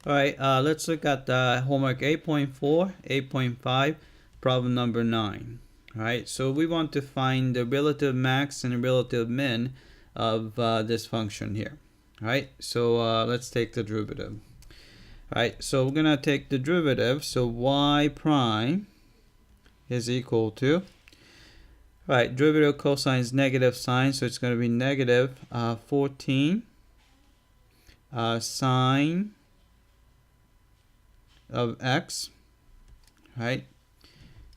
All right, let's look at homework 8.4, 8.5, problem number 9. All right, so we want to find the relative max and the relative min of this function here. All right, so let's take the derivative. All right, so we're going to take the derivative, so y prime is equal to, all right, derivative cosine is negative sign, so it's going to be negative 14 sine of x, right?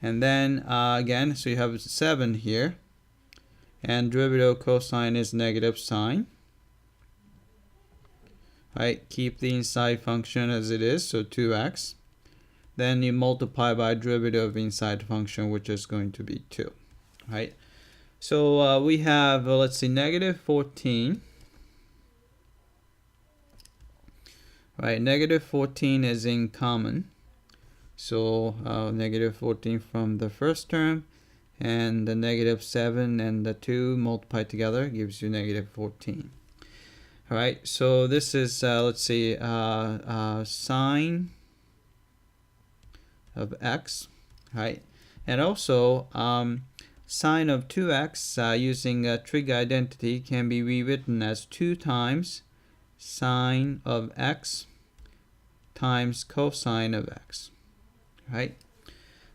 And then again, so you have 7 here, and derivative cosine is negative sine, right? Keep the inside function as it is, so 2x. Then you multiply by derivative of inside function, which is going to be 2, right? So we have, let's see, negative 14. Right, negative 14 is in common. So negative 14 from the first term, and the negative 7 and the 2 multiplied together gives you negative 14. All right, so this is, let's see, sine of x, right? And also, sine of 2x using trig identity can be rewritten as 2 times sine of x times cosine of x, right?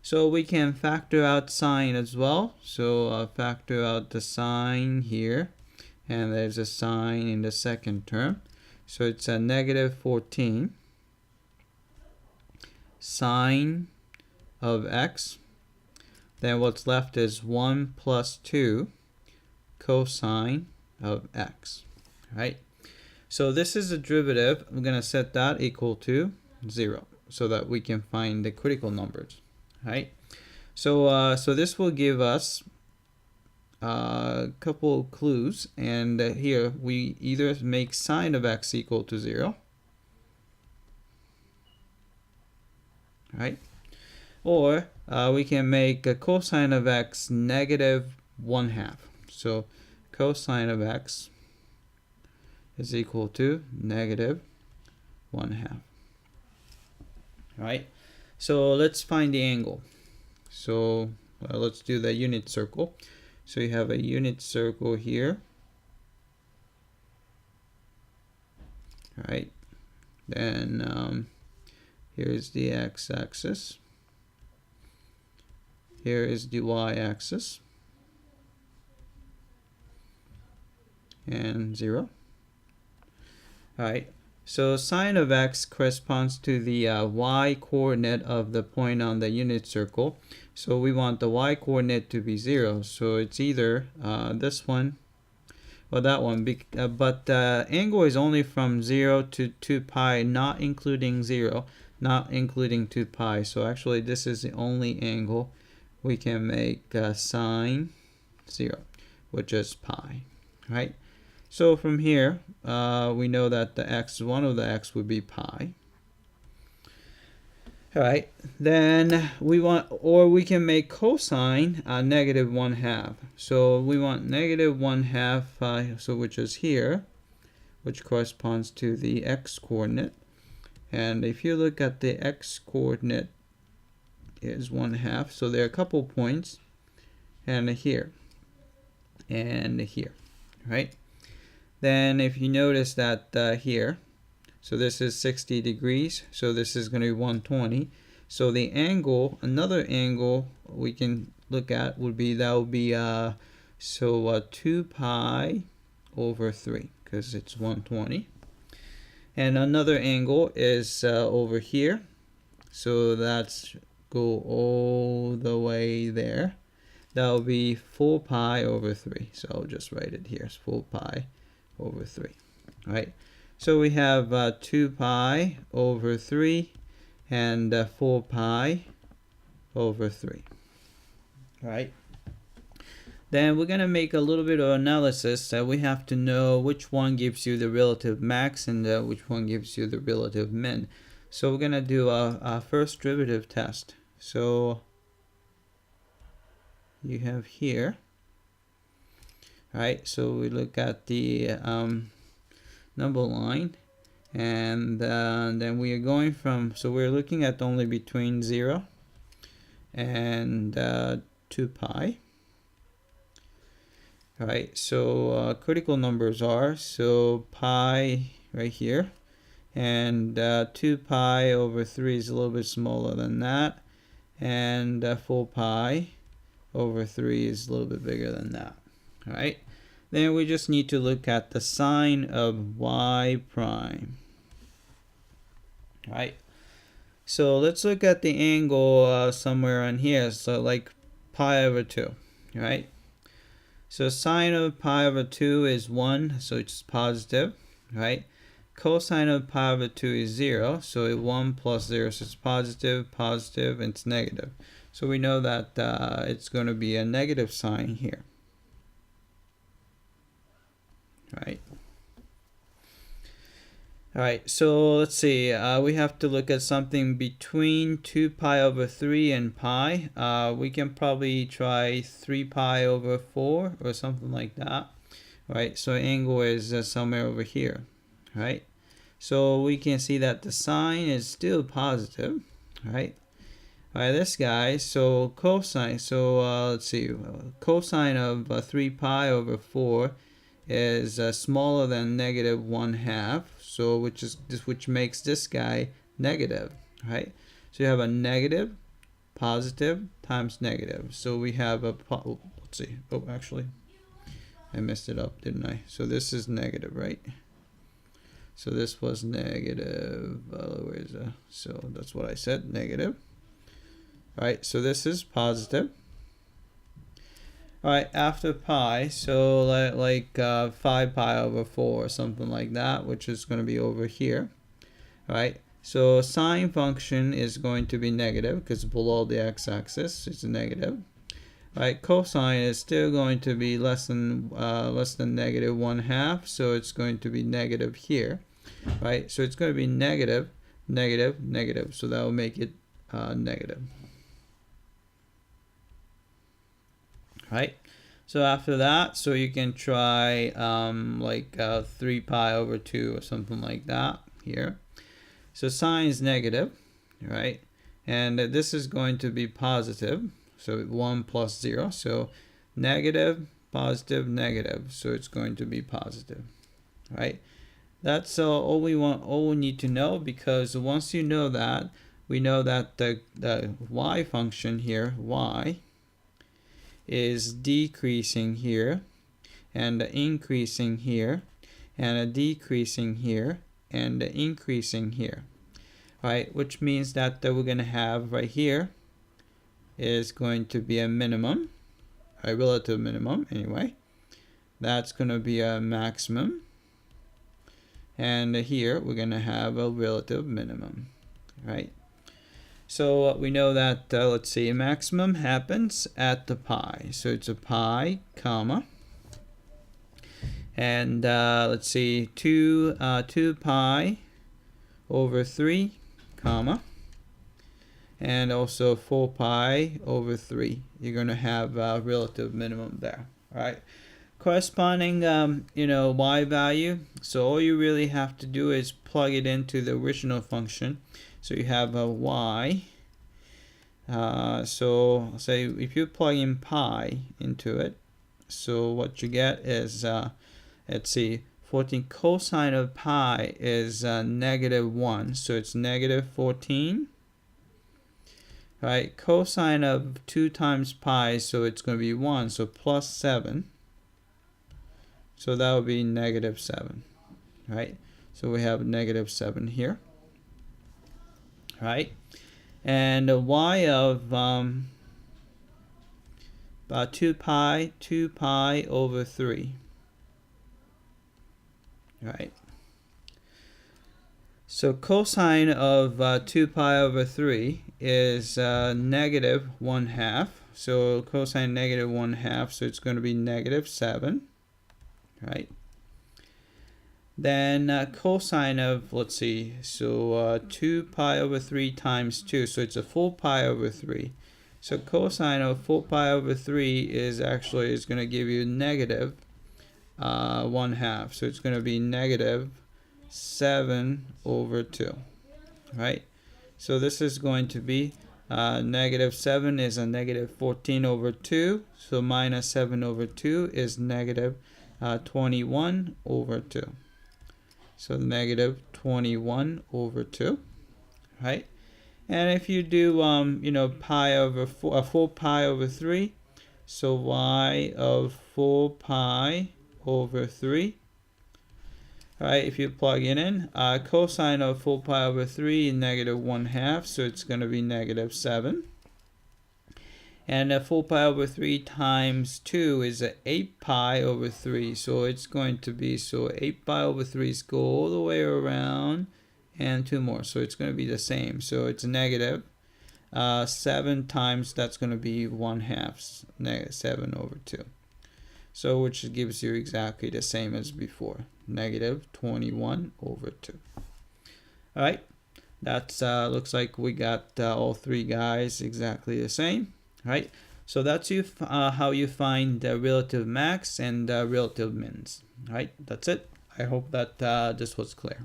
So we can factor out sine as well. So factor out the sine here, and there's a sine in the second term. So it's a negative 14 sine of x. Then what's left is 1 plus 2 cosine of x, right? So this is a derivative. I'm going to set that equal to 0 so that we can find the critical numbers, right? So so this will give us a couple of clues, and here we either make sine of x equal to 0, right? Or we can make a cosine of x negative 1/2. So cosine of x is equal to negative 1/2. Right? So let's find the angle. So let's do the unit circle. So you have a unit circle here. Right? Then here's the x-axis. Here is the y-axis. And 0. Alright, so sine of x corresponds to the y coordinate of the point on the unit circle. So we want the y coordinate to be 0. So it's either this one or that one. But the angle is only from 0 to 2 pi, not including 0, not including 2 pi. So actually this is the only angle we can make sine 0, which is pi, right? So from here, we know that the x, one of the x would be pi. All right, then we want, or we can make cosine negative 1/2. So we want negative 1/2, so which is here, which corresponds to the x coordinate. And if you look at the x coordinate, is 1/2. So there are a couple points, and here, and here, right? Then if you notice that here, so this is 60 degrees, so this is going to be 120. So the angle, another angle we can look at would be, that would be 2 pi over 3, because it's 120. And another angle is over here, so that's go all the way there. That will be 4 pi over 3. So I'll just write it here. It's 4 pi over 3. All right. So we have 2 pi over 3 and 4 pi over 3. All right. Then we're going to make a little bit of analysis. We have to know which one gives you the relative max and which one gives you the relative min. So we're going to do a first derivative test. So you have here, all right, so we look at the number line, And then we are going from, so we're looking at only between 0 and 2 pi. Right, so critical numbers are, so pi right here, and 2 pi over 3 is a little bit smaller than that, and 4 pi over 3 is a little bit bigger than that. All right, then we just need to look at the sign of y prime. All right, so let's look at the angle somewhere on here, so like pi over 2. All right, so sine of pi over 2 is 1, so it's positive. Right, cosine of pi over 2 is 0, so 1 plus 0, so it's positive, positive, and it's negative. So we know that it's going to be a negative sign here. Right. Alright, so let's see, we have to look at something between 2 pi over 3 and pi. We can probably try 3 pi over 4 or something like that. Right, so angle is somewhere over here. Right, so we can see that the sign is still positive. Right, alright, this guy, so cosine, so let's see, cosine of 3 pi over 4 is smaller than negative 1/2, so which makes this guy negative. Right, so you have a negative, positive times negative. So we have a, let's see, oh actually I messed it up, didn't I? So this is negative, right? So this was negative, so that's what I said, negative. All right, so this is positive. All right, after pi, so like 5 pi over 4 or something like that, which is going to be over here. All right, so sine function is going to be negative because below the x-axis it's negative. All right, cosine is still going to be less than negative 1/2, so it's going to be negative here. Right, so it's going to be negative, negative, negative, so that will make it negative. Right, so after that, so you can try like 3 pi over 2 or something like that here. So sine is negative, right, and this is going to be positive, so 1 plus 0, so negative, positive, negative, so it's going to be positive. Right, that's all we need to know, because once you know that, we know that the y function here, y, is decreasing here, and increasing here, and decreasing here, and increasing here. Right, which means that we're going to have right here is going to be a minimum, a relative minimum anyway. That's going to be a maximum. And here we're going to have a relative minimum. Right, so we know that, let's see, maximum happens at the pi. So it's a pi, comma, and let's see, 2 pi over 3, comma, and also 4 pi over 3. You're going to have a relative minimum there. All right, corresponding y value, so all you really have to do is plug it into the original function. So you have a y, so say if you plug in pi into it, so what you get is let's see, 14 cosine of pi is negative 1, so it's negative 14. Right, cosine of 2 times pi, so it's going to be 1, so plus 7. So that would be negative 7. Right, so we have negative 7 here. Right, and y of 2 pi over 3. Right, so cosine of 2 pi over 3 is negative 1/2. So cosine negative 1/2, so it's going to be negative 7. Right, then cosine of, let's see, so 2 pi over 3 times 2, so it's a 4 pi over 3. So cosine of 4 pi over 3 is going to give you negative 1/2, so it's going to be negative 7 over 2, right? So this is going to be negative 7 is a negative 14 over 2. So minus 7 over 2 is negative 21 over 2. So negative 21 over 2, right? And if you do, pi over 4, 4 pi over 3, so y of 4 pi over 3, right? If you plug it in, cosine of 4 pi over 3 is negative 1/2, so it's going to be negative 7. And 4 pi over 3 times 2 is 8 pi over 3, so it's going to be, so 8 pi over 3 is go all the way around, and 2 more, so it's going to be the same. So it's negative 7 times, that's going to be 1/2, negative 7 over 2. So which gives you exactly the same as before, negative 21 over 2. All right, that's looks like we got all three guys exactly the same. All right, so that's how you find the relative max and relative mins. All right, that's it. I hope that this was clear.